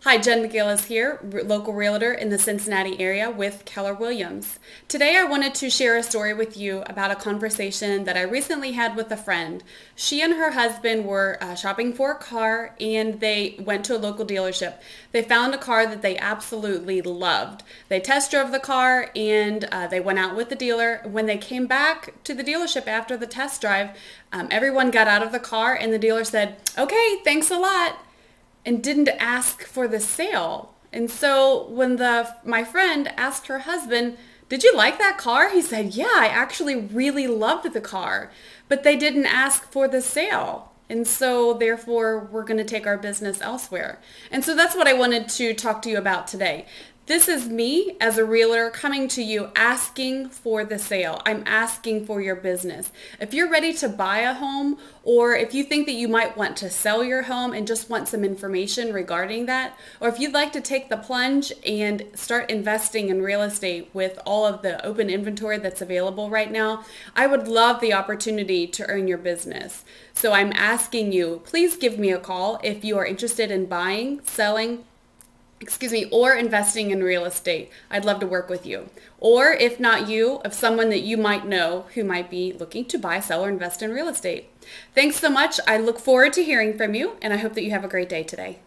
Hi, Jen McGillis here, local realtor in the Cincinnati area with Keller Williams. Today I wanted to share a story with you about a conversation that I recently had with a friend. She and her husband were shopping for a car and they went to a local dealership. They found a car that they absolutely loved. They test drove the car and they went out with the dealer. When they came back to the dealership after the test drive, everyone got out of the car and the dealer said, "Okay, thanks a lot," and didn't ask for the sale. And so when my friend asked her husband, "Did you like that car?" He said, "Yeah, I actually really loved the car," but they didn't ask for the sale. And so therefore we're going to take our business elsewhere. And so that's what I wanted to talk to you about today. This is me as a realtor coming to you asking for the sale. I'm asking for your business. If you're ready to buy a home, or if you think that you might want to sell your home and just want some information regarding that, or if you'd like to take the plunge and start investing in real estate with all of the open inventory that's available right now, I would love the opportunity to earn your business. So I'm asking you, please give me a call if you are interested in buying, selling, or investing in real estate. I'd love to work with you. Or if not you, of someone that you might know who might be looking to buy, sell, or invest in real estate. Thanks so much. I look forward to hearing from you, and I hope that you have a great day today.